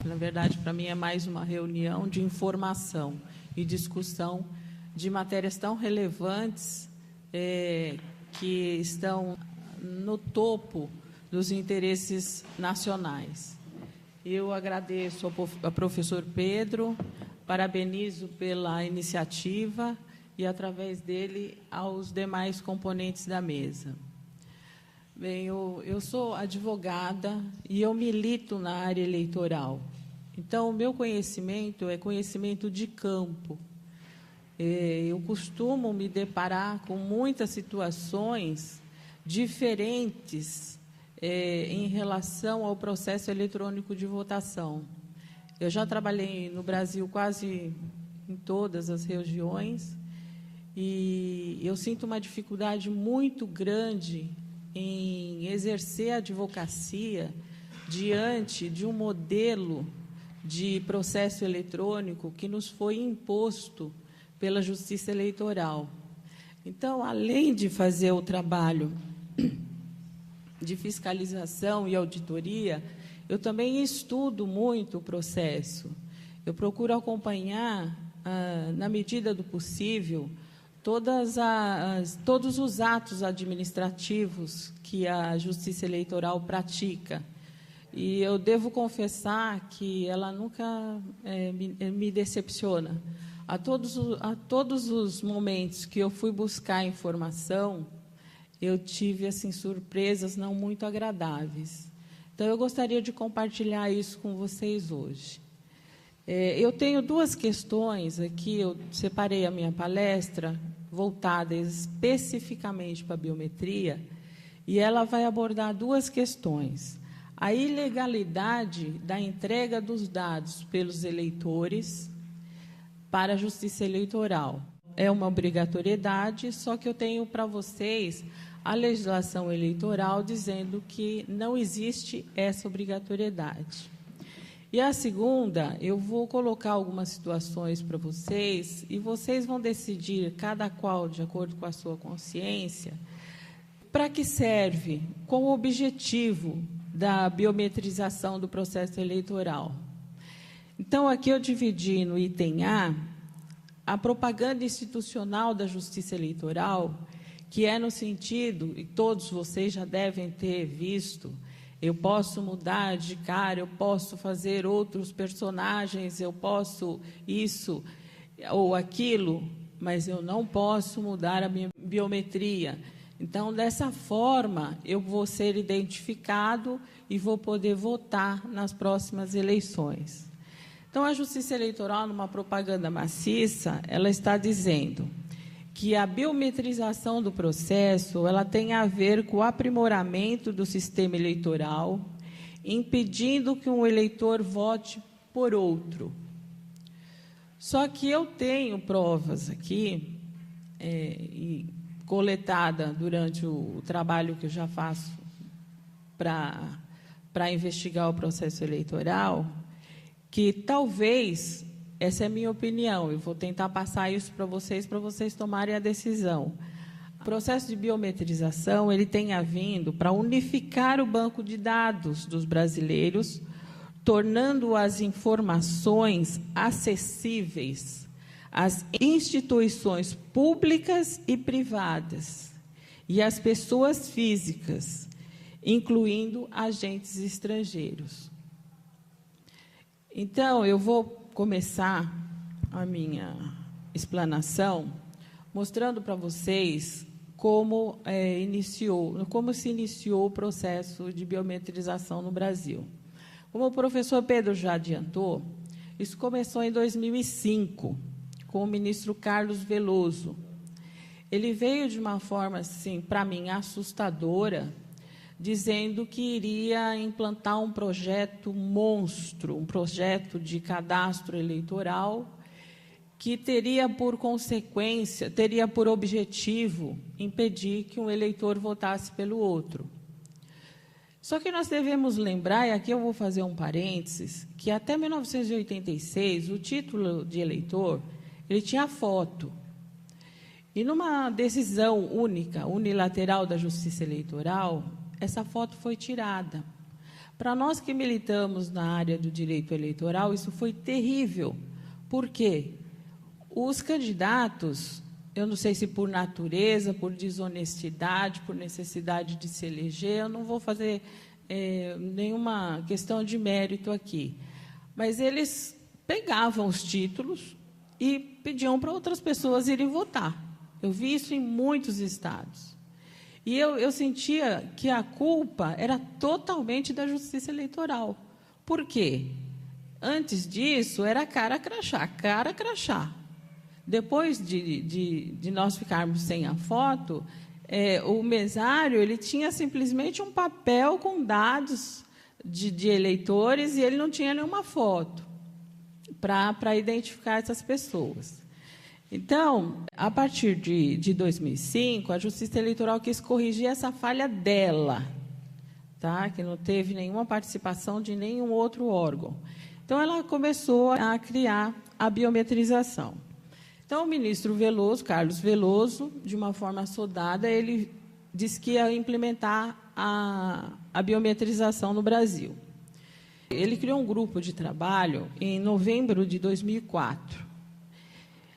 Na verdade, para mim é mais uma reunião de informação e discussão de matérias tão relevantes que estão no topo dos interesses nacionais. Eu agradeço ao professor Pedro, parabenizo pela iniciativa e, através dele, aos demais componentes da mesa. Bem, eu sou advogada e eu milito na área eleitoral. Então, o meu conhecimento é conhecimento de campo. Eu costumo me deparar com muitas situações diferentes em relação ao processo eletrônico de votação. Eu já trabalhei no Brasil quase em todas as regiões e eu sinto uma dificuldade muito grande em exercer a advocacia diante de um modelo de processo eletrônico que nos foi imposto pela Justiça Eleitoral. Então, além de fazer o trabalho de fiscalização e auditoria, eu também estudo muito o processo. Eu procuro acompanhar, na medida do possível, todos os atos administrativos que a Justiça Eleitoral pratica. E eu devo confessar que ela nunca me decepciona. A todos os momentos que eu fui buscar informação, eu tive assim, surpresas não muito agradáveis. Então, eu gostaria de compartilhar isso com vocês hoje. Eu tenho duas questões aqui, eu separei a minha palestra voltada especificamente para a biometria, e ela vai abordar duas questões. A ilegalidade da entrega dos dados pelos eleitores para a Justiça Eleitoral. É uma obrigatoriedade, só que eu tenho para vocês a legislação eleitoral dizendo que não existe essa obrigatoriedade. E a segunda, eu vou colocar algumas situações para vocês e vocês vão decidir, cada qual de acordo com a sua consciência, para que serve, qual o objetivo da biometrização do processo eleitoral. Então, aqui eu dividi no item a propaganda institucional da Justiça Eleitoral, que é no sentido, e todos vocês já devem ter visto, eu posso mudar de cara, eu posso fazer outros personagens, eu posso isso ou aquilo, mas eu não posso mudar a minha biometria. Então, dessa forma, eu vou ser identificado e vou poder votar nas próximas eleições. Então, a Justiça Eleitoral, numa propaganda maciça, ela está dizendo que a biometrização do processo ela tem a ver com o aprimoramento do sistema eleitoral, impedindo que um eleitor vote por outro. Só que eu tenho provas aqui, coletada durante o trabalho que eu já faço para investigar o processo eleitoral, que talvez, essa é a minha opinião, eu vou tentar passar isso para vocês tomarem a decisão. O processo de biometrização ele tem vindo para unificar o banco de dados dos brasileiros, tornando as informações acessíveis às instituições públicas e privadas e às pessoas físicas, incluindo agentes estrangeiros. Então, eu vou começar a minha explanação mostrando para vocês como se iniciou o processo de biometrização no Brasil. Como o professor Pedro já adiantou, isso começou em 2005, com o ministro Carlos Veloso. Ele veio de uma forma, assim, para mim, assustadora, dizendo que iria implantar um projeto monstro, um projeto de cadastro eleitoral que teria por consequência, teria por objetivo impedir que um eleitor votasse pelo outro. Só que nós devemos lembrar, e aqui eu vou fazer um parênteses, que até 1986 o título de eleitor ele tinha foto. E numa decisão única, unilateral da Justiça Eleitoral, essa foto foi tirada, Para nós que militamos na área do direito eleitoral, isso foi terrível. Por quê? Os candidatos, eu não sei se por natureza, por desonestidade, por necessidade de se eleger, eu não vou fazer nenhuma questão de mérito aqui, mas eles pegavam os títulos e pediam para outras pessoas irem votar. Eu vi isso em muitos estados. E eu sentia que a culpa era totalmente da Justiça Eleitoral. Por quê? Antes disso, era cara crachá. Depois de nós ficarmos sem a foto, o mesário ele tinha simplesmente um papel com dados de eleitores e ele não tinha nenhuma foto para identificar essas pessoas. Então, a partir de 2005, a Justiça Eleitoral quis corrigir essa falha dela, tá? Que não teve nenhuma participação de nenhum outro órgão. Então, ela começou a criar a biometrização. Então, o ministro Veloso, Carlos Veloso, de uma forma assodada, ele disse que ia implementar a biometrização no Brasil. Ele criou um grupo de trabalho em novembro de 2004.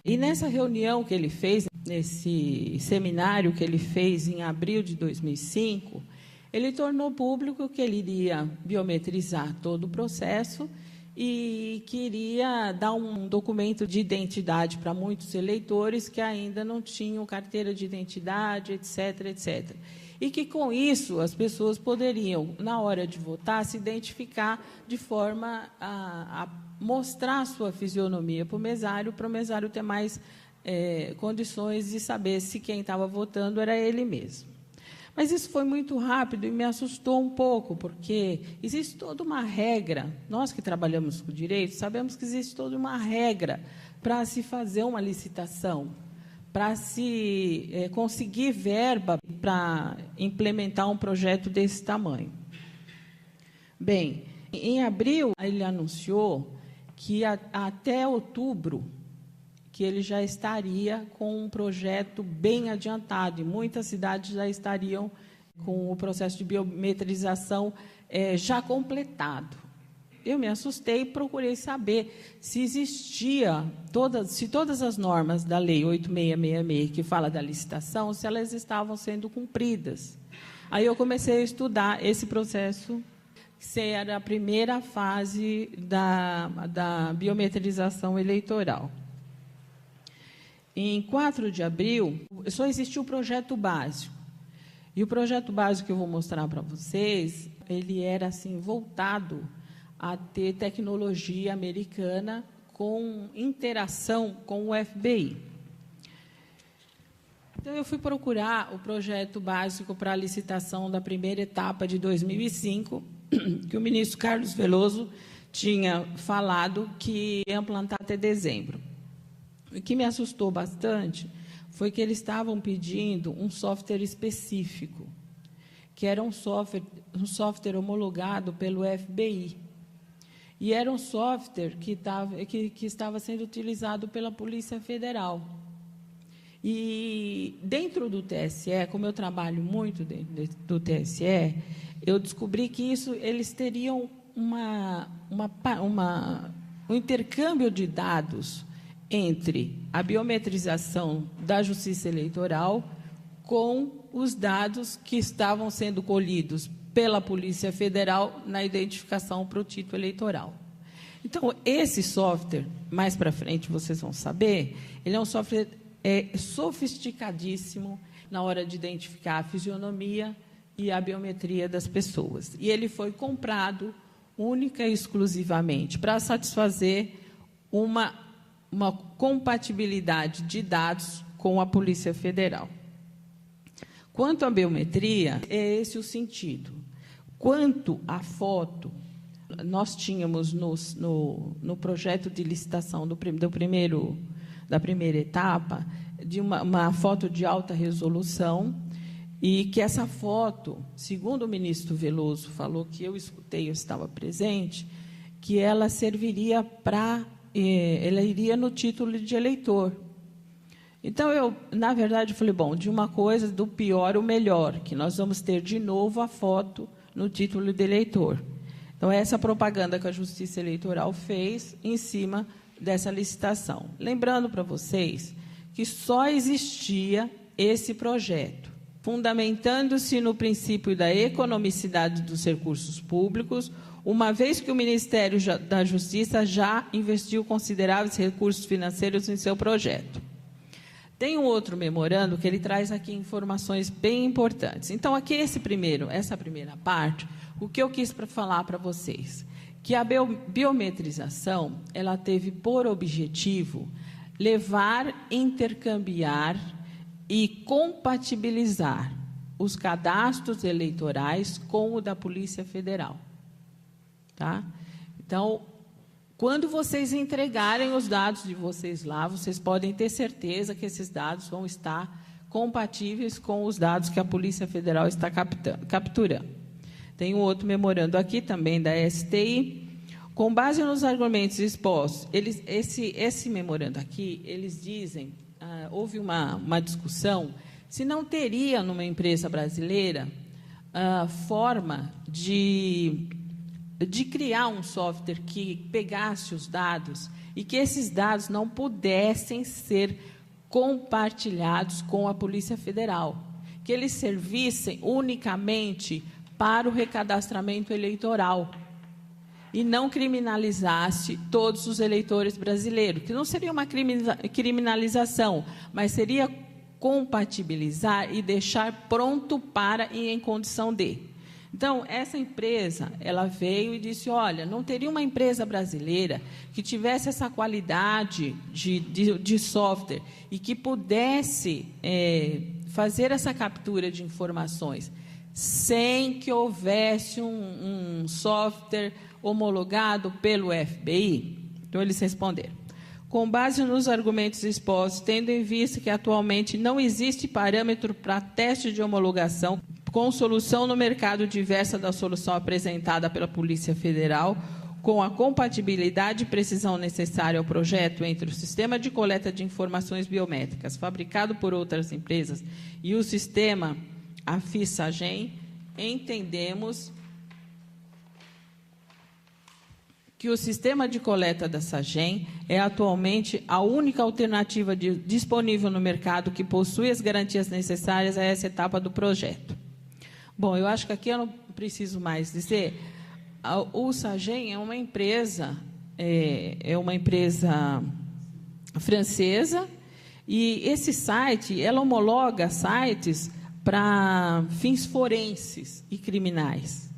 E nessa reunião que ele fez, nesse seminário que ele fez em abril de 2005, ele tornou público que ele iria biometrizar todo o processo e queria dar um documento de identidade para muitos eleitores que ainda não tinham carteira de identidade, etc., etc. E que, com isso, as pessoas poderiam, na hora de votar, se identificar de forma a mostrar a sua fisionomia para o mesário ter mais condições de saber se quem estava votando era ele mesmo. Mas isso foi muito rápido e me assustou um pouco, porque existe toda uma regra. Nós que trabalhamos com direito sabemos que existe toda uma regra para se fazer uma licitação, para se conseguir verba para implementar um projeto desse tamanho. Bem, em abril, ele anunciou que até outubro que ele já estaria com um projeto bem adiantado, e muitas cidades já estariam com o processo de biometrização já completado. Eu me assustei e procurei saber se se todas as normas da Lei 8666, que fala da licitação, se elas estavam sendo cumpridas. Aí eu comecei a estudar esse processo, que era a primeira fase da biometrização eleitoral. Em 4 de abril, só existiu o projeto básico. E o projeto básico que eu vou mostrar para vocês, ele era assim, voltado a ter tecnologia americana com interação com o FBI. Então, eu fui procurar o projeto básico para a licitação da primeira etapa de 2005, que o ministro Carlos Veloso tinha falado que ia implantar até dezembro. O que me assustou bastante foi que eles estavam pedindo um software específico, que era um software homologado pelo FBI. E era um software que estava sendo utilizado pela Polícia Federal. E dentro do TSE, como eu trabalho muito dentro do TSE, eu descobri que eles teriam um intercâmbio de dados entre a biometrização da Justiça Eleitoral com os dados que estavam sendo colhidos pela Polícia Federal na identificação para o título eleitoral. Então, esse software, mais para frente vocês vão saber, ele é um software sofisticadíssimo na hora de identificar a fisionomia e a biometria das pessoas. E ele foi comprado única e exclusivamente para satisfazer uma compatibilidade de dados com a Polícia Federal. Quanto à biometria, é esse o sentido. Quanto à foto, nós tínhamos no projeto de licitação da primeira etapa, de uma foto de alta resolução, e que essa foto, segundo o ministro Veloso falou, que eu escutei, eu estava presente, que ela serviria ela iria no título de eleitor. Então, eu, na verdade, falei, bom, de uma coisa, do pior o melhor, que nós vamos ter de novo a foto no título de eleitor. Então, essa propaganda que a Justiça Eleitoral fez em cima dessa licitação. Lembrando para vocês que só existia esse projeto, fundamentando-se no princípio da economicidade dos recursos públicos, uma vez que o Ministério da Justiça já investiu consideráveis recursos financeiros em seu projeto. Tem um outro memorando que ele traz aqui informações bem importantes. Então, aqui essa primeira parte, o que eu quis falar para vocês? Que a biometrização, ela teve por objetivo levar, intercambiar e compatibilizar os cadastros eleitorais com o da Polícia Federal. Tá? Então, quando vocês entregarem os dados de vocês lá, vocês podem ter certeza que esses dados vão estar compatíveis com os dados que a Polícia Federal está capturando. Tem um outro memorando aqui também da STI. Com base nos argumentos expostos, esse memorando aqui, eles dizem, houve uma discussão, se não teria numa empresa brasileira forma de criar um software que pegasse os dados e que esses dados não pudessem ser compartilhados com a Polícia Federal, que eles servissem unicamente para o recadastramento eleitoral e não criminalizasse todos os eleitores brasileiros, que não seria uma criminalização, mas seria compatibilizar e deixar pronto para e em condição de. Então, essa empresa, ela veio e disse, olha, não teria uma empresa brasileira que tivesse essa qualidade de software e que pudesse fazer essa captura de informações sem que houvesse um software homologado pelo FBI? Então, eles responderam. Com base nos argumentos expostos, tendo em vista que atualmente não existe parâmetro para teste de homologação com solução no mercado diversa da solução apresentada pela Polícia Federal, com a compatibilidade e precisão necessária ao projeto entre o sistema de coleta de informações biométricas fabricado por outras empresas e o sistema AFI-SAGEM, entendemos que o sistema de coleta da SAGEM é atualmente a única alternativa disponível no mercado que possui as garantias necessárias a essa etapa do projeto. Bom, eu acho que aqui eu não preciso mais dizer. O SAGEM é uma empresa francesa e esse site, ela homologa sites para fins forenses e criminais.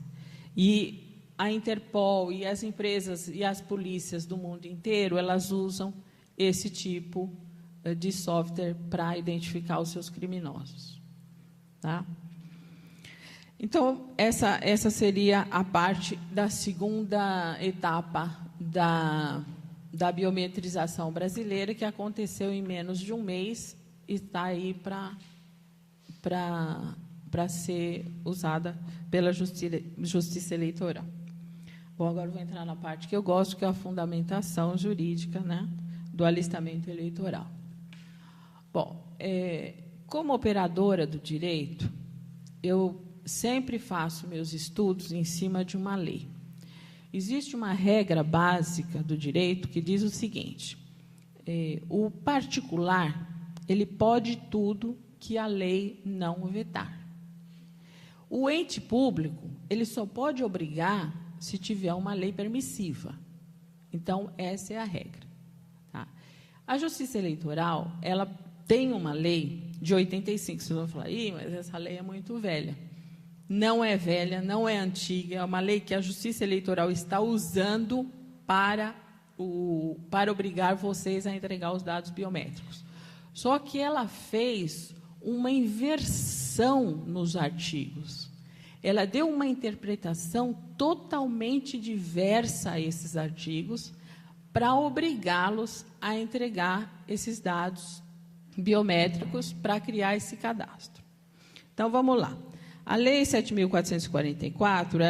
E a Interpol e as empresas e as polícias do mundo inteiro, elas usam esse tipo de software para identificar os seus criminosos. Tá? Então, essa seria a parte da segunda etapa da biometrização brasileira, que aconteceu em menos de um mês e está aí para ser usada pela Justiça Eleitoral. Bom, agora eu vou entrar na parte que eu gosto, que é a fundamentação jurídica, né, do alistamento eleitoral. Bom, como operadora do direito, eu sempre faço meus estudos em cima de uma lei. Existe uma regra básica do direito que diz o seguinte: o particular, ele pode tudo que a lei não vetar. O ente público, ele só pode obrigar se tiver uma lei permissiva. Então, essa é a regra. Tá? A Justiça Eleitoral, ela tem uma lei de 85. Vocês vão falar, mas essa lei é muito velha. Não é velha, não é antiga, é uma lei que a Justiça Eleitoral está usando para obrigar vocês a entregar os dados biométricos. Só que ela fez uma inversão nos artigos. Ela deu uma interpretação totalmente diversa a esses artigos para obrigá-los a entregar esses dados biométricos para criar esse cadastro. Então, vamos lá. A Lei 7.444,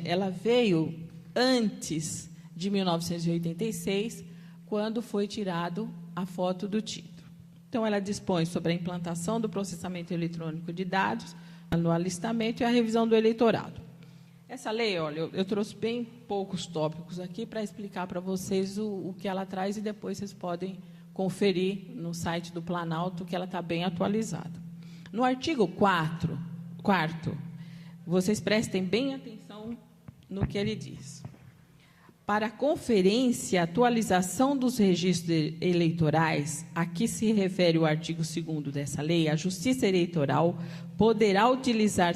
ela veio antes de 1986, quando foi tirado a foto do título. Então, ela dispõe sobre a implantação do processamento eletrônico de dados no alistamento e a revisão do eleitorado. Essa lei, olha, eu trouxe bem poucos tópicos aqui para explicar para vocês o que ela traz, e depois vocês podem conferir no site do Planalto, que ela está bem atualizada. No artigo 4º, vocês prestem bem atenção no que ele diz. Para a conferência e atualização dos registros eleitorais, a que se refere o artigo 2º dessa lei, a Justiça Eleitoral poderá utilizar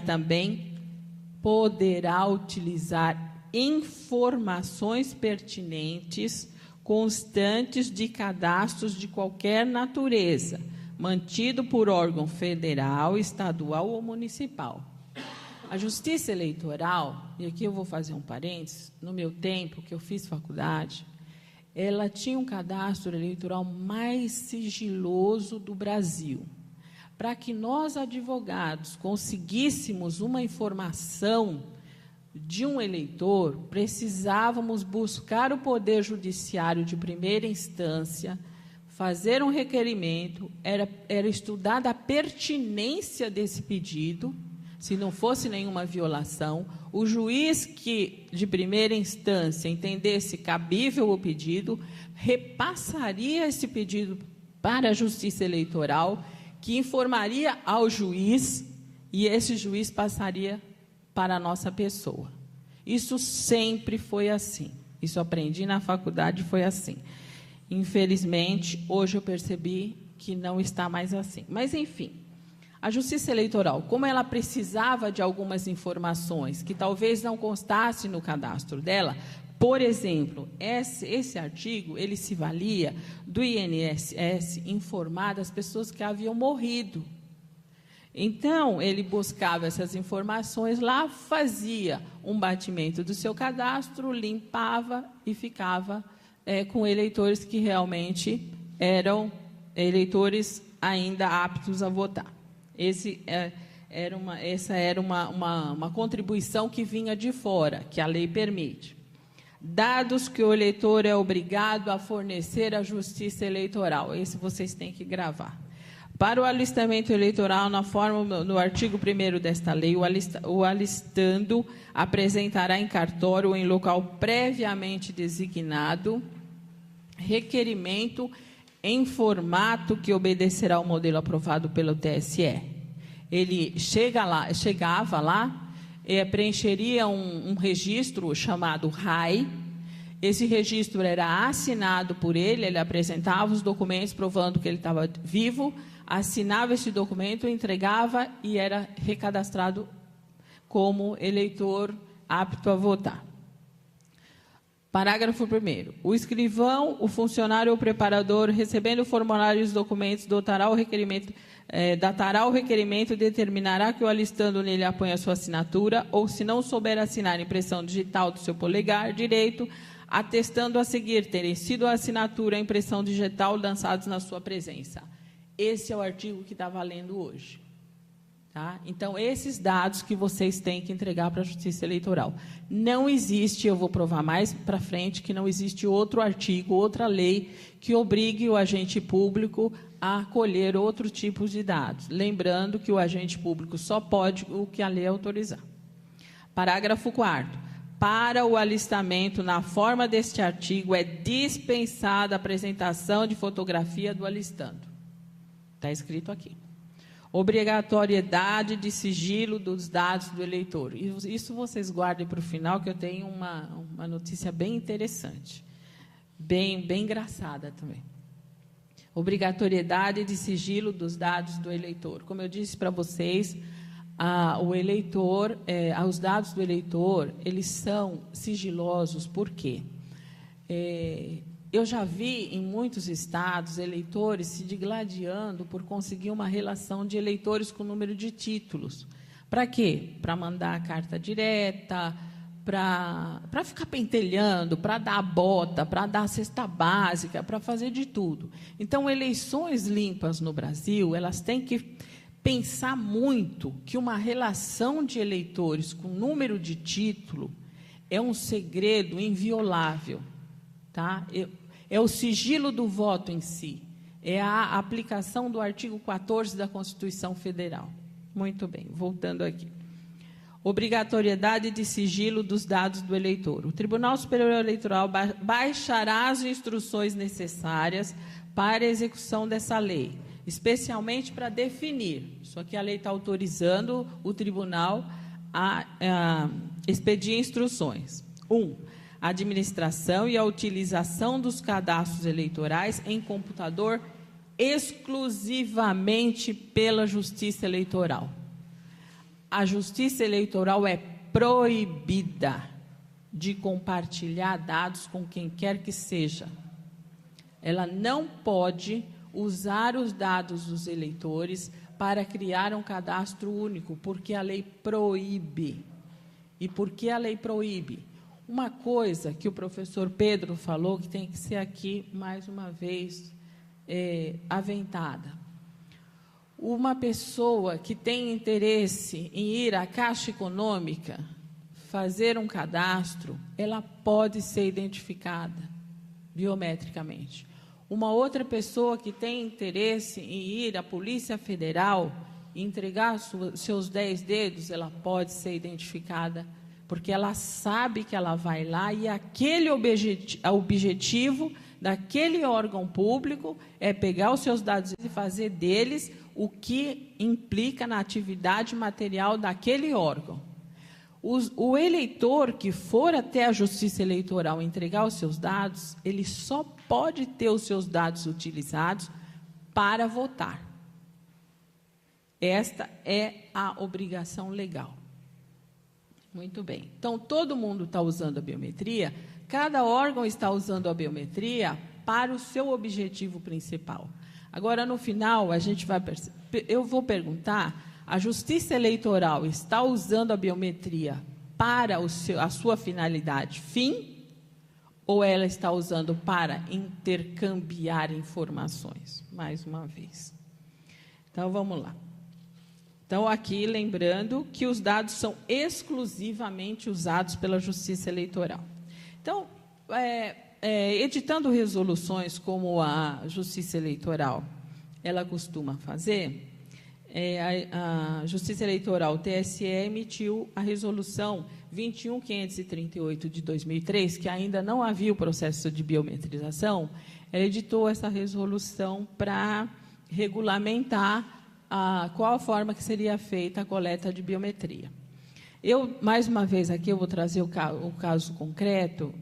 informações pertinentes, constantes de cadastros de qualquer natureza, mantido por órgão federal, estadual ou municipal. A Justiça Eleitoral, e aqui eu vou fazer um parênteses, no meu tempo, que eu fiz faculdade, ela tinha um cadastro eleitoral mais sigiloso do Brasil. Para que nós, advogados, conseguíssemos uma informação de um eleitor, precisávamos buscar o Poder Judiciário de primeira instância, fazer um requerimento, era estudada a pertinência desse pedido, se não fosse nenhuma violação, o juiz que, de primeira instância, entendesse cabível o pedido, repassaria esse pedido para a Justiça Eleitoral, que informaria ao juiz, e esse juiz passaria para a nossa pessoa. Isso sempre foi assim. Isso aprendi na faculdade, foi assim. Infelizmente, hoje eu percebi que não está mais assim. Mas, enfim, a Justiça Eleitoral, como ela precisava de algumas informações que talvez não constassem no cadastro dela, por exemplo, esse artigo, ele se valia do INSS informar das pessoas que haviam morrido. Então, ele buscava essas informações lá, fazia um batimento do seu cadastro, limpava e ficava com eleitores que realmente eram eleitores ainda aptos a votar. Essa era uma contribuição que vinha de fora, que a lei permite. Dados que o eleitor é obrigado a fornecer à Justiça Eleitoral. Esse vocês têm que gravar. Para o alistamento eleitoral, no artigo 1º desta lei, o alistando apresentará em cartório ou em local previamente designado requerimento em formato que obedecerá ao modelo aprovado pelo TSE. Ele chegava lá, preencheria um registro chamado RAI. Esse registro era assinado por ele, ele apresentava os documentos provando que ele estava vivo, assinava esse documento, entregava e era recadastrado como eleitor apto a votar. Parágrafo 1º. O escrivão, o funcionário ou preparador, recebendo o formulário e os documentos, datará o requerimento e determinará que o alistando nele aponha a sua assinatura, ou, se não souber assinar, impressão digital do seu polegar direito, atestando a seguir terem sido a assinatura e a impressão digital lançados na sua presença. Esse é o artigo que está valendo hoje. Tá? Então, esses dados que vocês têm que entregar para a Justiça Eleitoral. Não existe, eu vou provar mais para frente, que não existe outro artigo, outra lei que obrigue o agente público a colher outro tipo de dados. Lembrando que o agente público só pode o que a lei autorizar. Parágrafo 4º. Para o alistamento, na forma deste artigo, é dispensada a apresentação de fotografia do alistando. Está escrito aqui. Obrigatoriedade de sigilo dos dados do eleitor. Isso vocês guardem para o final, que eu tenho uma notícia bem interessante. Bem engraçada também. Obrigatoriedade de sigilo dos dados do eleitor. Como eu disse para vocês, os dados do eleitor, eles são sigilosos. Por quê? Eu já vi em muitos estados eleitores se digladiando por conseguir uma relação de eleitores com número de títulos. Para quê? Para mandar a carta direta, para ficar pentelhando, para dar a bota, para dar a cesta básica, para fazer de tudo. Então, eleições limpas no Brasil, elas têm que pensar muito que uma relação de eleitores com número de título é um segredo inviolável. Tá? É o sigilo do voto em si. É a aplicação do artigo 14 da Constituição Federal. Muito bem, voltando aqui. Obrigatoriedade de sigilo dos dados do eleitor. O Tribunal Superior Eleitoral baixará as instruções necessárias para a execução dessa lei, especialmente para definir. Isso aqui a lei está autorizando o tribunal a expedir instruções. 1. A administração e a utilização dos cadastros eleitorais em computador exclusivamente pela Justiça Eleitoral. A Justiça Eleitoral é proibida de compartilhar dados com quem quer que seja. Ela não pode usar os dados dos eleitores para criar um cadastro único, porque a lei proíbe. E por que a lei proíbe? Uma coisa que o professor Pedro falou, que tem que ser aqui, mais uma vez, aventada. Uma pessoa que tem interesse em ir à Caixa Econômica, fazer um cadastro, ela pode ser identificada biometricamente. Uma outra pessoa que tem interesse em ir à Polícia Federal e entregar seus 10 dedos, ela pode ser identificada, porque ela sabe que ela vai lá e aquele objetivo daquele órgão público é pegar os seus dados e fazer deles o que implica na atividade material daquele órgão. O eleitor que for até a Justiça Eleitoral entregar os seus dados, ele só pode ter os seus dados utilizados para votar. Esta é a obrigação legal. Muito bem. Então, todo mundo está usando a biometria, cada órgão está usando a biometria para o seu objetivo principal. Agora, no final, eu vou perguntar, a Justiça Eleitoral está usando a biometria para a sua finalidade fim, ou ela está usando para intercambiar informações? Mais uma vez. Então, vamos lá. Então, aqui, lembrando que os dados são exclusivamente usados pela Justiça Eleitoral. Então, editando resoluções como a Justiça Eleitoral ela costuma fazer, a Justiça Eleitoral, o TSE, emitiu a resolução 21.538 de 2003, que ainda não havia o processo de biometrização, ela editou essa resolução para regulamentar qual a forma que seria feita a coleta de biometria. Mais uma vez, aqui eu vou trazer o caso concreto.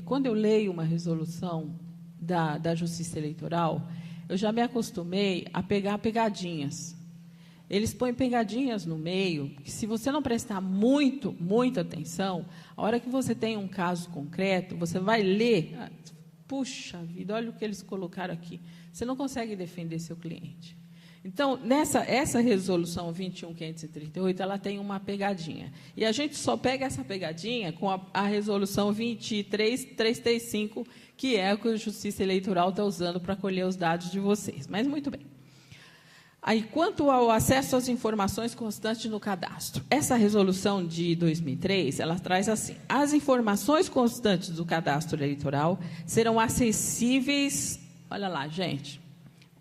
Quando eu leio uma resolução da Justiça Eleitoral, eu já me acostumei a pegar pegadinhas. Eles põem pegadinhas no meio, que se você não prestar muita atenção, a hora que você tem um caso concreto, você vai ler, puxa vida, olha o que eles colocaram aqui. Você não consegue defender seu cliente. Então, essa resolução 21.538, ela tem uma pegadinha. E a gente só pega essa pegadinha com a resolução 23.335, que é a que a Justiça Eleitoral está usando para colher os dados de vocês. Mas, muito bem. Aí, quanto ao acesso às informações constantes no cadastro, essa resolução de 2003, ela traz assim: as informações constantes do cadastro eleitoral serão acessíveis, olha lá, gente,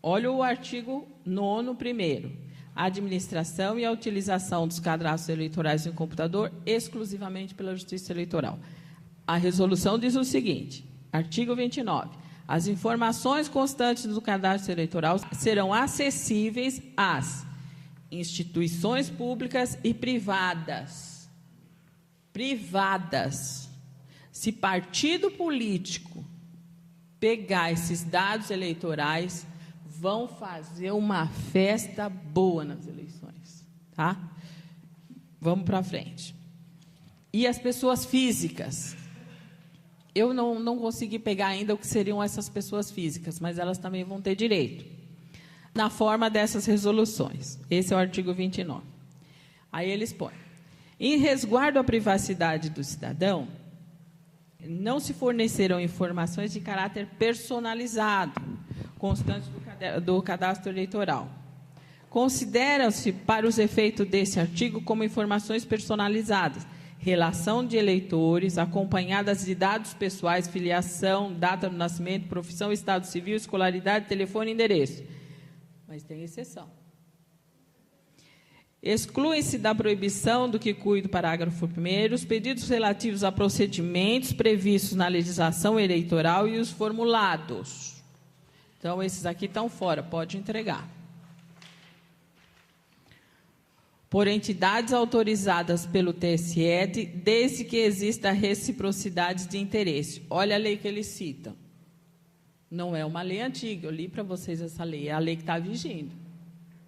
olha o artigo 9º primeiro, a administração e a utilização dos cadastros eleitorais em computador exclusivamente pela Justiça Eleitoral. A resolução diz o seguinte, artigo 29, as informações constantes do cadastro eleitoral serão acessíveis às instituições públicas e privadas. Privadas. Se partido político pegar esses dados eleitorais, vão fazer uma festa boa nas eleições, tá? Vamos para frente. E as pessoas físicas? Eu não consegui pegar ainda o que seriam essas pessoas físicas, mas elas também vão ter direito, na forma dessas resoluções. Esse é o artigo 29. Aí eles põem: em resguardo à privacidade do cidadão, não se fornecerão informações de caráter personalizado, constantes do cadastro eleitoral. Considera-se, para os efeitos desse artigo, como informações personalizadas, relação de eleitores, acompanhadas de dados pessoais, filiação, data do nascimento, profissão, estado civil, escolaridade, telefone e endereço. Mas tem exceção. Excluem-se da proibição do que cuida o parágrafo 1º os pedidos relativos a procedimentos previstos na legislação eleitoral e os formulados. Então, esses aqui estão fora, pode entregar. Por entidades autorizadas pelo TSE, desde que exista reciprocidade de interesse. Olha a lei que eles citam. Não é uma lei antiga, eu li para vocês essa lei, é a lei que está vigindo.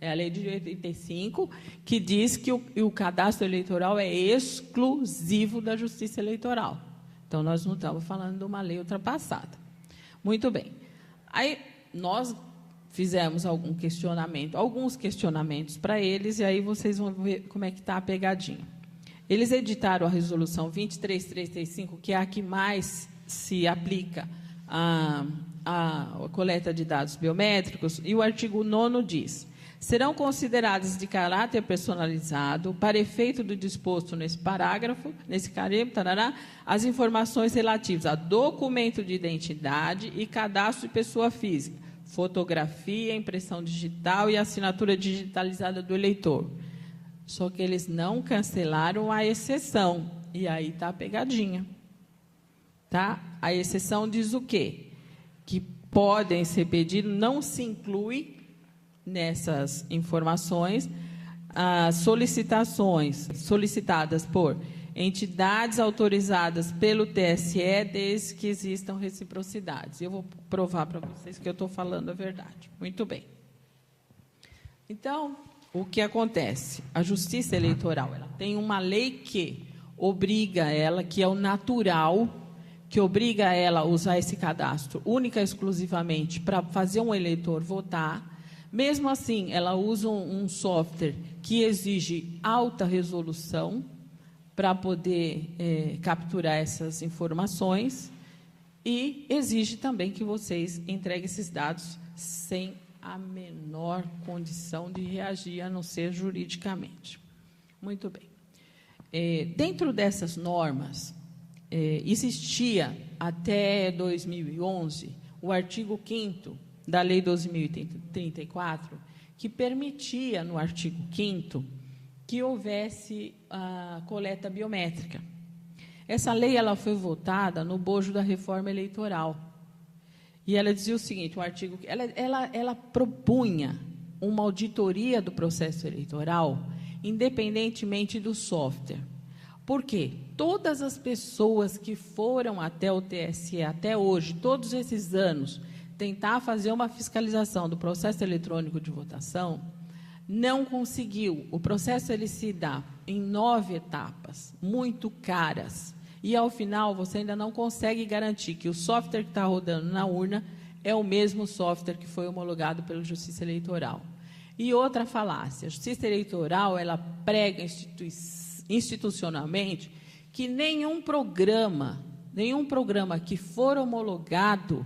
É a lei de 85, que diz que o cadastro eleitoral é exclusivo da Justiça Eleitoral. Então, nós não estamos falando de uma lei ultrapassada. Muito bem. Aí, nós fizemos alguns questionamentos para eles, e aí vocês vão ver como é que está a pegadinha. Eles editaram a resolução 23335, que é a que mais se aplica à coleta de dados biométricos, e o artigo 9º diz: serão consideradas de caráter personalizado, para efeito do disposto nesse parágrafo, nesse carimbo, as informações relativas a documento de identidade e cadastro de pessoa física, fotografia, impressão digital e assinatura digitalizada do eleitor. Só que eles não cancelaram a exceção, e aí está a pegadinha. Tá? A exceção diz o quê? Que podem ser pedidos, não se inclui nessas informações as solicitações solicitadas por entidades autorizadas pelo TSE, desde que existam reciprocidades. Eu vou provar para vocês que eu estou falando a verdade. Muito bem. Então, o que acontece? A Justiça Eleitoral, ela tem uma lei que obriga ela, que é o natural, que obriga ela a usar esse cadastro única e exclusivamente para fazer um eleitor votar. Mesmo assim, ela usa um software que exige alta resolução para poder capturar essas informações, e exige também que vocês entreguem esses dados sem a menor condição de reagir, a não ser juridicamente. Muito bem. Dentro dessas normas, existia até 2011 o artigo 5º da Lei 12.034, que permitia, no artigo 5º, que houvesse a coleta biométrica. Essa lei ela foi votada no bojo da reforma eleitoral. E ela dizia o seguinte, o artigo, ela propunha uma auditoria do processo eleitoral, independentemente do software. Por quê? Todas as pessoas que foram até o TSE, até hoje, todos esses anos, tentar fazer uma fiscalização do processo eletrônico de votação, não conseguiu. O processo ele se dá em 9 etapas, muito caras, e, ao final, você ainda não consegue garantir que o software que está rodando na urna é o mesmo software que foi homologado pela Justiça Eleitoral. E outra falácia, a Justiça Eleitoral, ela prega institucionalmente que nenhum programa que for homologado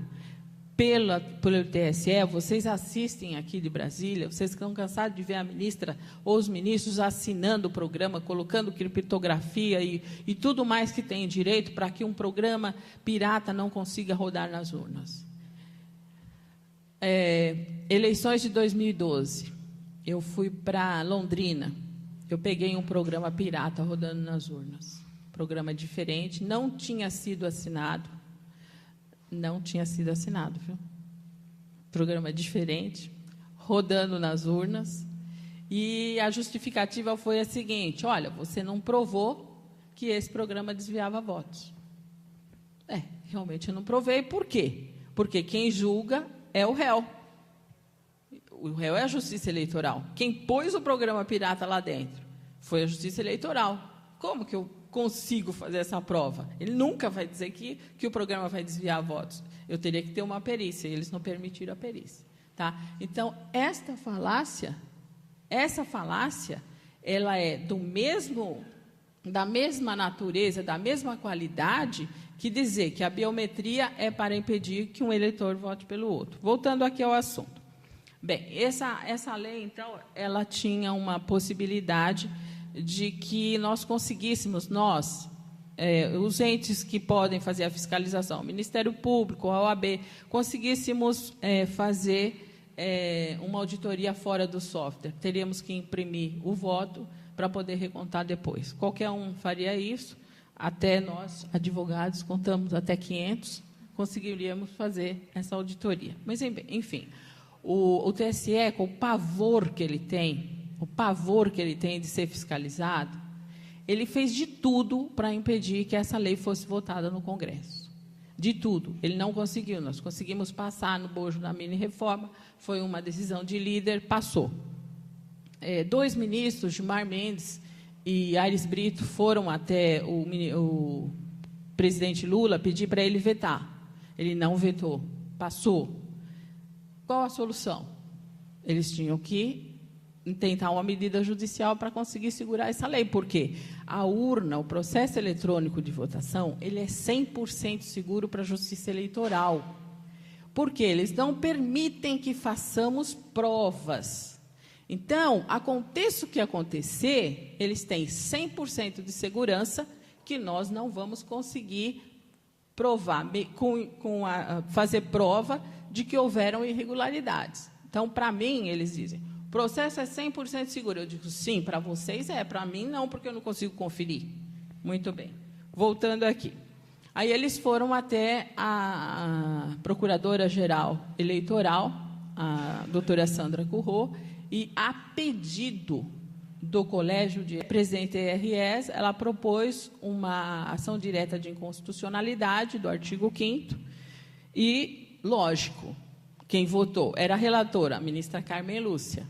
pelo TSE, vocês assistem aqui de Brasília, vocês estão cansados de ver a ministra ou os ministros assinando o programa, colocando criptografia e tudo mais que tem direito para que um programa pirata não consiga rodar nas urnas. Eleições de 2012, eu fui para Londrina, eu peguei um programa pirata rodando nas urnas, programa diferente, não tinha sido assinado, viu? Programa diferente, rodando nas urnas, e a justificativa foi a seguinte: olha, você não provou que esse programa desviava votos. Realmente eu não provei. Por quê? Porque quem julga é o réu. O réu é a Justiça Eleitoral. Quem pôs o programa pirata lá dentro foi a Justiça Eleitoral. Como que eu consigo fazer essa prova? Ele nunca vai dizer que o programa vai desviar votos. Eu teria que ter uma perícia, e eles não permitiram a perícia. Tá? Então, essa falácia, ela é da mesma natureza, da mesma qualidade, que dizer que a biometria é para impedir que um eleitor vote pelo outro. Voltando aqui ao assunto. Bem, essa lei, então, ela tinha uma possibilidade de que nós conseguíssemos, os entes que podem fazer a fiscalização, o Ministério Público, a OAB, conseguíssemos fazer uma auditoria fora do software. Teríamos que imprimir o voto para poder recontar depois. Qualquer um faria isso, até nós, advogados, contamos até 500, conseguiríamos fazer essa auditoria. Mas, enfim, o TSE, com o pavor que ele tem de ser fiscalizado, ele fez de tudo para impedir que essa lei fosse votada no Congresso. De tudo. Ele não conseguiu. Nós conseguimos passar no bojo da mini-reforma, foi uma decisão de líder, passou. 2 ministros, Gilmar Mendes e Aires Brito, foram até o presidente Lula pedir para ele vetar. Ele não vetou, passou. Qual a solução? Eles tinham que tentar uma medida judicial para conseguir segurar essa lei, porque a urna, o processo eletrônico de votação, ele é 100% seguro para a Justiça Eleitoral, porque eles não permitem que façamos provas. Então, aconteça o que acontecer, eles têm 100% de segurança que nós não vamos conseguir provar, fazer prova de que houveram irregularidades. Então, para mim, eles dizem, o processo é 100% seguro. Eu digo, sim, para vocês é, para mim não, porque eu não consigo conferir. Muito bem. Voltando aqui. Aí eles foram até a Procuradora-Geral Eleitoral, a doutora Sandra Curro, e, a pedido do Colégio de Presidente TRS, ela propôs uma ação direta de inconstitucionalidade do artigo 5º e, lógico, quem votou era a relatora, a ministra Carmen Lúcia,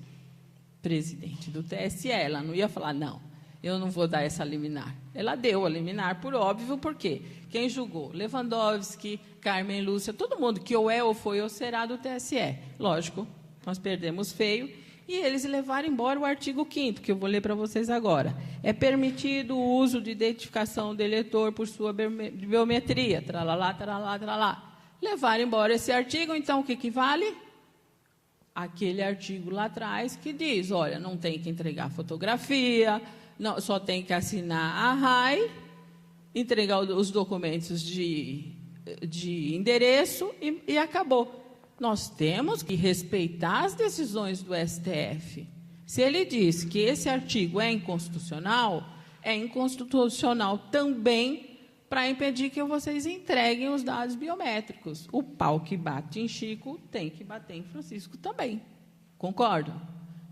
presidente do TSE. Ela não ia falar, não, eu não vou dar essa liminar. Ela deu a liminar, por óbvio, porque quem julgou? Lewandowski, Carmen Lúcia, todo mundo que ou é, ou foi, ou será do TSE. Lógico, nós perdemos feio. E eles levaram embora o artigo 5º, que eu vou ler para vocês agora. É permitido o uso de identificação do eleitor por sua biometria, tralalá, tralalá, tralalá. Levaram embora esse artigo, então, o que vale? Aquele artigo lá atrás que diz, olha, não tem que entregar fotografia, não, só tem que assinar a RAI, entregar os documentos de endereço e acabou. Nós temos que respeitar as decisões do STF. Se ele diz que esse artigo é inconstitucional também para impedir que vocês entreguem os dados biométricos. O pau que bate em Chico tem que bater em Francisco também. Concordam?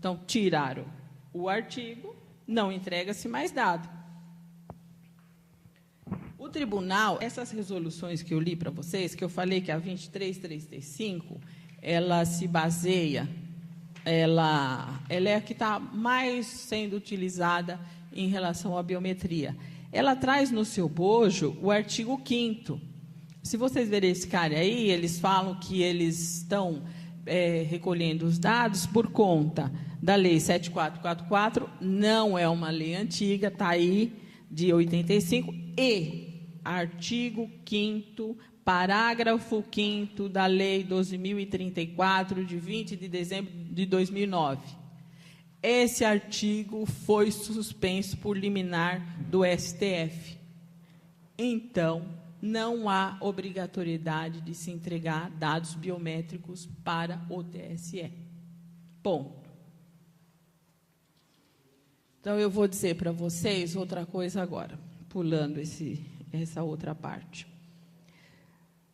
Então, tiraram o artigo, não entrega-se mais dado. O tribunal, essas resoluções que eu li para vocês, que eu falei que a 23.335, ela se baseia, ela é a que está mais sendo utilizada em relação à biometria. Ela traz no seu bojo o artigo 5º. Se vocês verem esse cara aí, eles falam que eles estão recolhendo os dados por conta da Lei 7444, não é uma lei antiga, está aí, de 85, e artigo 5º, parágrafo 5º da Lei 12.034, de 20 de dezembro de 2009. Esse artigo foi suspenso por liminar do STF. Então, não há obrigatoriedade de se entregar dados biométricos para o TSE. Ponto. Então, eu vou dizer para vocês outra coisa agora, pulando essa outra parte.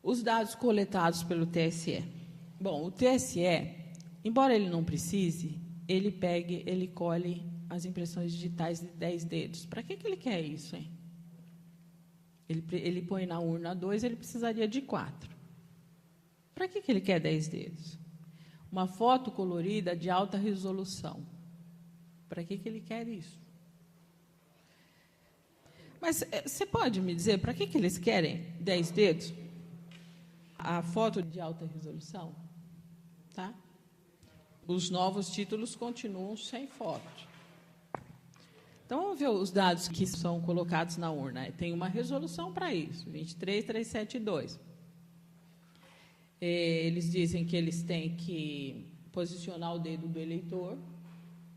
Os dados coletados pelo TSE. Bom, o TSE, embora ele não precise, ele colhe as impressões digitais de 10 dedos. Para que ele quer isso, hein? Ele põe na urna 2, ele precisaria de 4. Para que ele quer 10 dedos? Uma foto colorida de alta resolução. Para que ele quer isso? Mas você pode me dizer para que eles querem 10 dedos? A foto de alta resolução, tá? Os novos títulos continuam sem foto. Então, vamos ver os dados que são colocados na urna. Tem uma resolução para isso, 23.372. Eles dizem que eles têm que posicionar o dedo do eleitor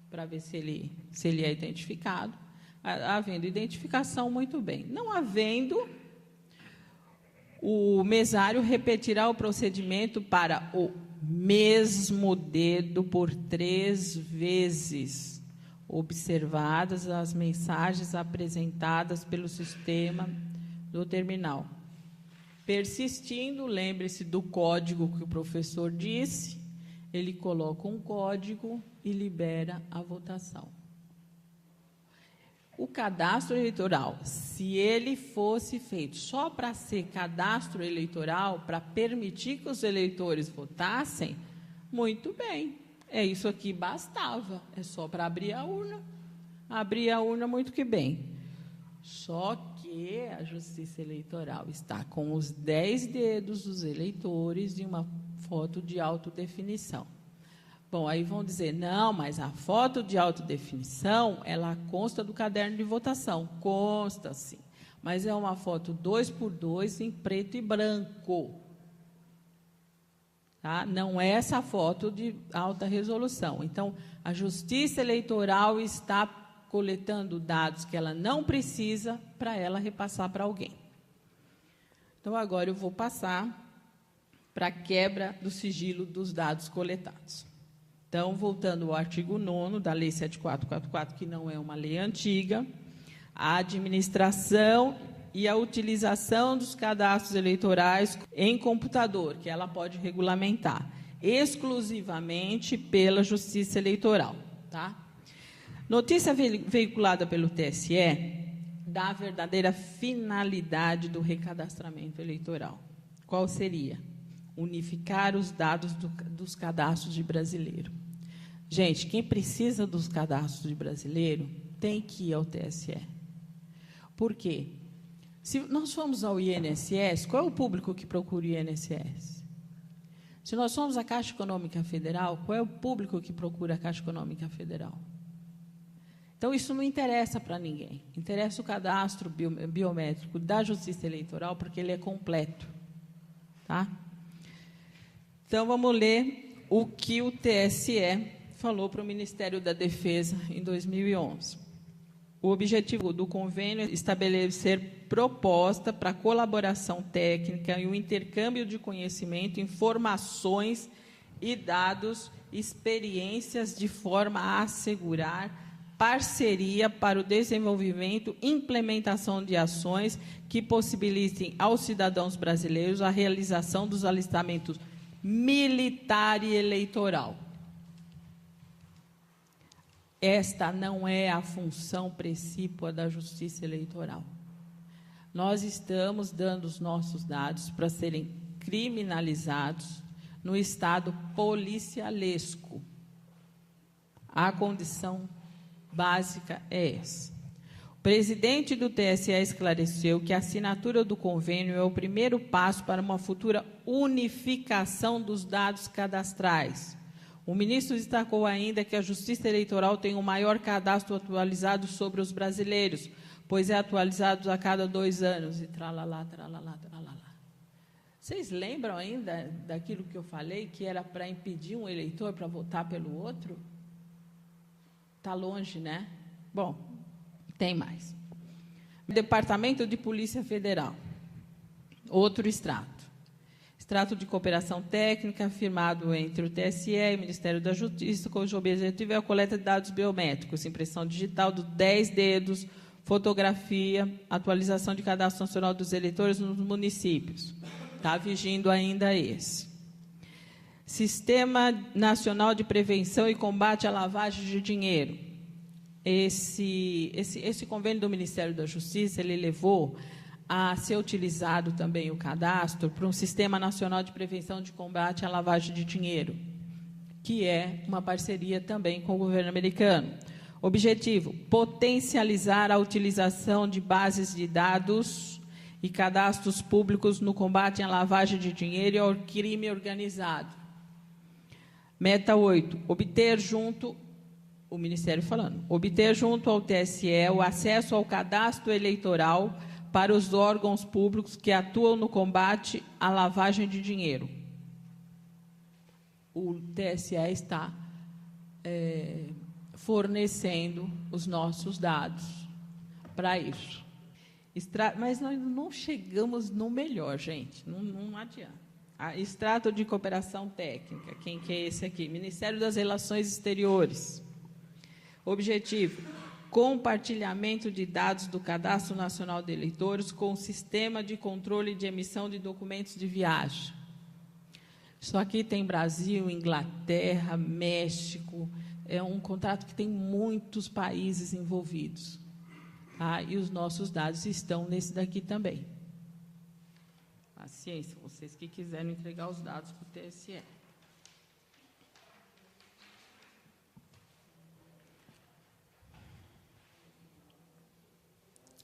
para ver se ele é identificado. Havendo identificação, muito bem. Não havendo, o mesário repetirá o procedimento para o mesmo dedo por 3 vezes, observadas as mensagens apresentadas pelo sistema do terminal. Persistindo, lembre-se do código que o professor disse, ele coloca um código e libera a votação. O cadastro eleitoral, se ele fosse feito só para ser cadastro eleitoral, para permitir que os eleitores votassem, muito bem, é isso aqui bastava, é só para abrir a urna. Abrir a urna, muito que bem. Só que a Justiça Eleitoral está com os 10 dedos dos eleitores em uma foto de alta definição. Bom, aí vão dizer, não, mas a foto de alta definição, ela consta do caderno de votação. Consta, sim. Mas é uma foto 2x2 em preto e branco. Tá? Não é essa foto de alta resolução. Então, a Justiça Eleitoral está coletando dados que ela não precisa para ela repassar para alguém. Então, agora eu vou passar para a quebra do sigilo dos dados coletados. Então, voltando ao artigo 9º da Lei 7444, que não é uma lei antiga, a administração e a utilização dos cadastros eleitorais em computador, que ela pode regulamentar, exclusivamente pela Justiça Eleitoral. Tá? Notícia veiculada pelo TSE dá a verdadeira finalidade do recadastramento eleitoral. Qual seria? Unificar os dados dos cadastros de brasileiro. Gente, quem precisa dos cadastros de brasileiro tem que ir ao TSE. Por quê? Se nós formos ao INSS, qual é o público que procura o INSS? Se nós formos à Caixa Econômica Federal, qual é o público que procura a Caixa Econômica Federal? Então, isso não interessa para ninguém. Interessa o cadastro biométrico da Justiça Eleitoral, porque ele é completo. Tá? Então, vamos ler o que o TSE falou para o Ministério da Defesa em 2011. O objetivo do convênio é estabelecer proposta para colaboração técnica e o intercâmbio de conhecimento, informações e dados, experiências, de forma a assegurar parceria para o desenvolvimento e implementação de ações que possibilitem aos cidadãos brasileiros a realização dos alistamentos militar e eleitoral. Esta não é a função precípua da Justiça Eleitoral. Nós estamos dando os nossos dados para serem criminalizados no estado policialesco. A condição básica é essa. O presidente do TSE esclareceu que a assinatura do convênio é o primeiro passo para uma futura unificação dos dados cadastrais. O ministro destacou ainda que a Justiça Eleitoral tem o maior cadastro atualizado sobre os brasileiros, pois é atualizado a cada 2 anos. E tralalá, tralalá, tralalá. Vocês lembram ainda daquilo que eu falei, que era para impedir um eleitor para votar pelo outro? Está longe, né? Bom, tem mais. Departamento de Polícia Federal. Outro extrato. Extrato de cooperação técnica firmado entre o TSE e o Ministério da Justiça, cujo objetivo é a coleta de dados biométricos, impressão digital dos 10 dedos, fotografia, atualização de cadastro nacional dos eleitores nos municípios. Está vigindo ainda esse. Sistema Nacional de Prevenção e Combate à Lavagem de Dinheiro. Esse convênio do Ministério da Justiça, ele levou a ser utilizado também o cadastro para um Sistema Nacional de Prevenção de Combate à Lavagem de Dinheiro, que é uma parceria também com o governo americano. Objetivo: potencializar a utilização de bases de dados e cadastros públicos no combate à lavagem de dinheiro e ao crime organizado. Meta 8, obter junto ao TSE o acesso ao cadastro eleitoral para os órgãos públicos que atuam no combate à lavagem de dinheiro. O TSE está fornecendo os nossos dados para isso. Mas nós não chegamos no melhor, gente, não adianta. Extrato de cooperação técnica. Quem que é esse aqui? Ministério das Relações Exteriores. Objetivo: compartilhamento de dados do Cadastro Nacional de Eleitores com o Sistema de Controle de Emissão de Documentos de Viagem. Isso aqui tem Brasil, Inglaterra, México. É um contrato que tem muitos países envolvidos. Tá? E os nossos dados estão nesse daqui também. Paciência, vocês que quiserem entregar os dados para o TSE.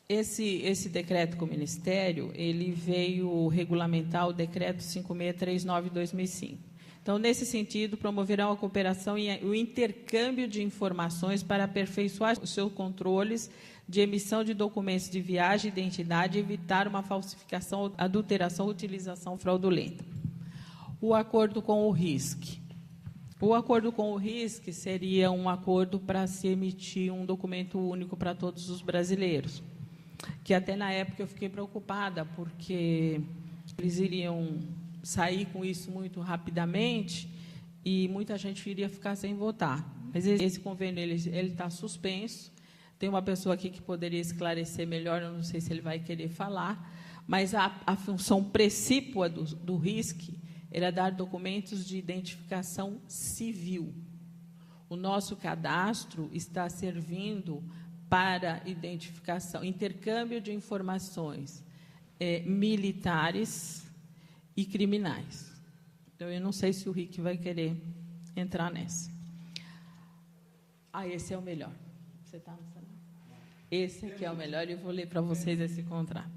Esse decreto com o Ministério, ele veio regulamentar o decreto 5639/2005. Então, nesse sentido, promoverão a cooperação e o intercâmbio de informações para aperfeiçoar os seus controles de emissão de documentos de viagem e identidade e evitar uma falsificação, adulteração ou utilização fraudulenta. O acordo com o RISC. O acordo com o RISC seria um acordo para se emitir um documento único para todos os brasileiros, que até na época eu fiquei preocupada, porque eles iriam sair com isso muito rapidamente e muita gente iria ficar sem votar. Mas esse convênio ele está suspenso. Tem uma pessoa aqui que poderia esclarecer melhor, eu não sei se ele vai querer falar, mas a função precípua do RISC era dar documentos de identificação civil. O nosso cadastro está servindo para identificação, intercâmbio de informações militares e criminais. Então, eu não sei se o Rick vai querer entrar nessa. Esse é o melhor. Você está no celular? Esse aqui é o melhor e eu vou ler para vocês esse contrato.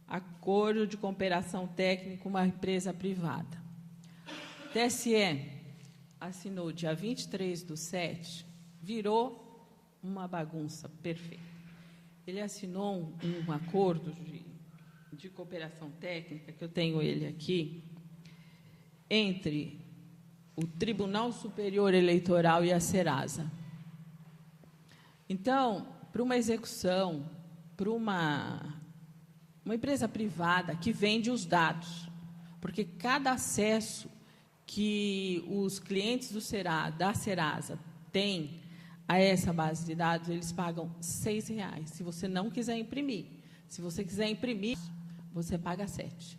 Acordo de cooperação técnica com uma empresa privada. O TSE assinou dia 23/7, virou uma bagunça perfeita. Ele assinou um acordo de cooperação técnica, que eu tenho ele aqui, entre o Tribunal Superior Eleitoral e a Serasa. Então, para uma execução, para uma empresa privada que vende os dados, porque cada acesso que os clientes da Serasa têm a essa base de dados, eles pagam R$ 6, se você não quiser imprimir. Se você quiser imprimir, você paga R$ 7.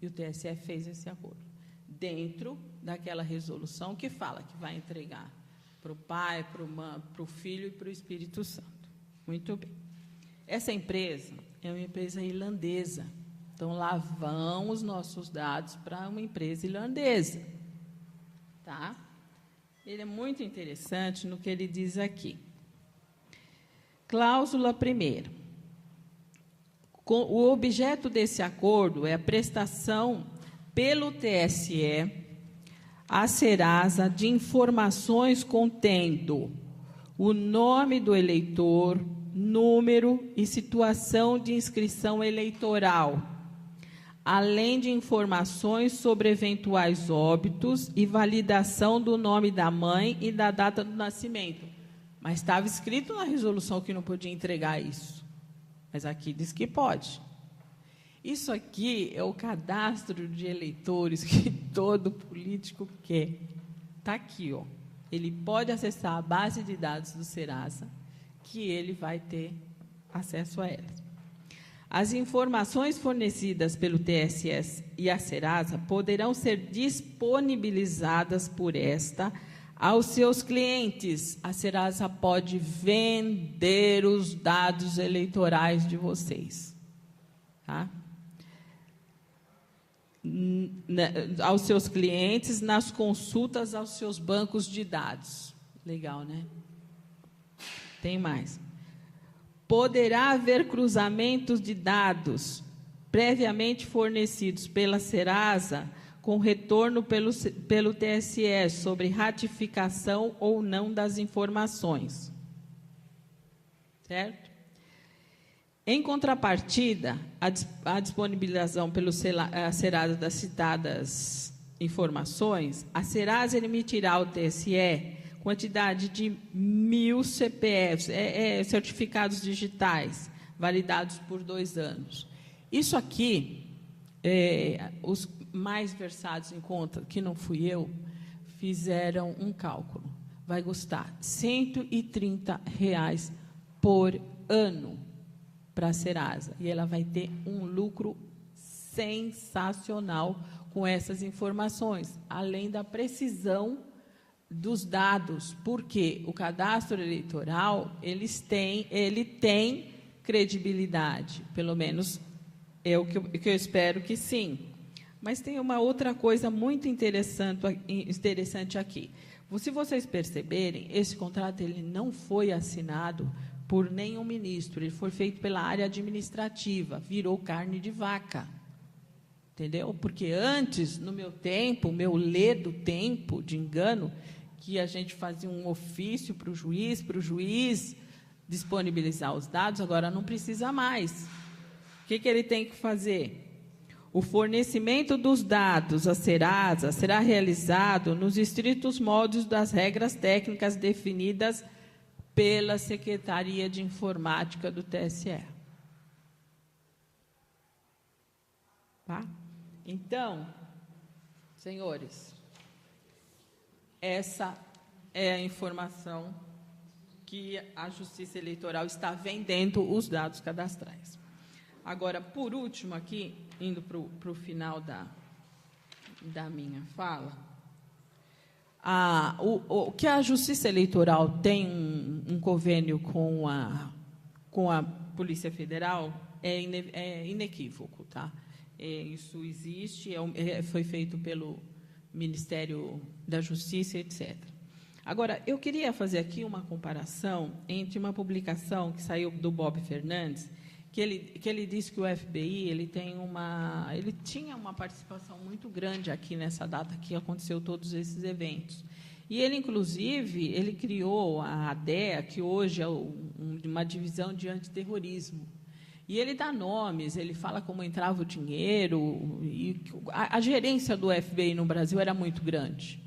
E o TSE fez esse acordo, dentro daquela resolução que fala que vai entregar para o Pai, para o Filho e para o Espírito Santo. Muito bem. Essa empresa é uma empresa irlandesa. Então, lá vão os nossos dados para uma empresa irlandesa. Tá? Ele é muito interessante no que ele diz aqui. Cláusula 1ª. O objeto desse acordo é a prestação pelo TSE à Serasa de informações contendo o nome do eleitor, número e situação de inscrição eleitoral, além de informações sobre eventuais óbitos e validação do nome da mãe e da data do nascimento. Mas estava escrito na resolução que não podia entregar isso. Mas aqui diz que pode. Isso aqui é o cadastro de eleitores que todo político quer. Está aqui, ó. Ele pode acessar a base de dados do Serasa, que ele vai ter acesso a elas. As informações fornecidas pelo TSE e a Serasa poderão ser disponibilizadas por esta aos seus clientes. A Serasa pode vender os dados eleitorais de vocês. Tá? Aos seus clientes, nas consultas aos seus bancos de dados. Legal, né? Tem mais. Poderá haver cruzamentos de dados previamente fornecidos pela Serasa com retorno pelo TSE sobre ratificação ou não das informações. Certo? Em contrapartida, a disponibilização pelo Serasa das citadas informações, a Serasa emitirá ao TSE quantidade de 1.000 CPFs, certificados digitais, validados por 2 anos. Isso aqui os mais versados em conta, que não fui eu, fizeram um cálculo. Vai custar R$ 130 por ano para a Serasa. E ela vai ter um lucro sensacional com essas informações, além da precisão dos dados, porque o cadastro eleitoral ele tem credibilidade, pelo menos é o que eu espero que sim. Mas tem uma outra coisa muito interessante aqui. Se vocês perceberem, esse contrato ele não foi assinado por nenhum ministro, ele foi feito pela área administrativa, virou carne de vaca. Entendeu? Porque antes, no meu tempo, meu ledo tempo de engano, que a gente fazia um ofício para o juiz disponibilizar os dados, agora não precisa mais. O que ele tem que fazer? O fornecimento dos dados à Serasa será realizado nos estritos moldes das regras técnicas definidas pela Secretaria de Informática do TSE. Tá? Então, senhores, essa é a informação que a Justiça Eleitoral está vendendo os dados cadastrais. Agora, por último, aqui, indo para o final da minha fala, o que a Justiça Eleitoral tem um convênio com a Polícia Federal é inequívoco, tá? Isso existe, foi feito pelo Ministério da Justiça, etc. Agora, eu queria fazer aqui uma comparação entre uma publicação que saiu do Bob Fernandes, que ele disse que o FBI ele tinha uma participação muito grande aqui nessa data que aconteceu todos esses eventos. E ele, inclusive, ele criou a ADEA, que hoje é uma divisão de antiterrorismo. E ele dá nomes, ele fala como entrava o dinheiro, e a gerência do FBI no Brasil era muito grande.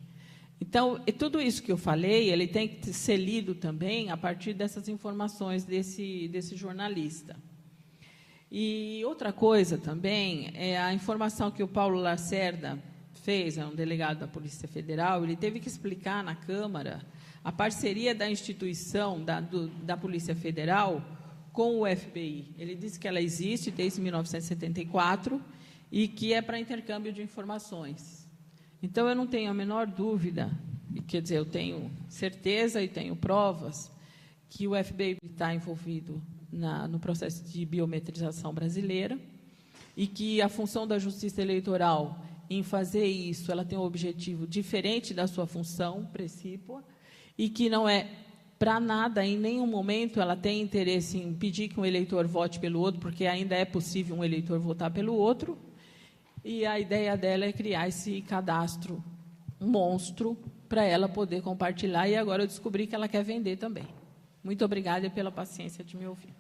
Então, tudo isso que eu falei, ele tem que ser lido também a partir dessas informações desse jornalista. E outra coisa também é a informação que o Paulo Lacerda fez, é um delegado da Polícia Federal, ele teve que explicar na Câmara a parceria da instituição da Polícia Federal com o FBI. Ele disse que ela existe desde 1974 e que é para intercâmbio de informações. Então, eu não tenho a menor dúvida, quer dizer, eu tenho certeza e tenho provas que o FBI está envolvido no processo de biometrização brasileira e que a função da Justiça Eleitoral em fazer isso, ela tem um objetivo diferente da sua função precípua e que não é para nada, em nenhum momento, ela tem interesse em pedir que um eleitor vote pelo outro, porque ainda é possível um eleitor votar pelo outro, e a ideia dela é criar esse cadastro monstro para ela poder compartilhar, e agora eu descobri que ela quer vender também. Muito obrigada pela paciência de me ouvir.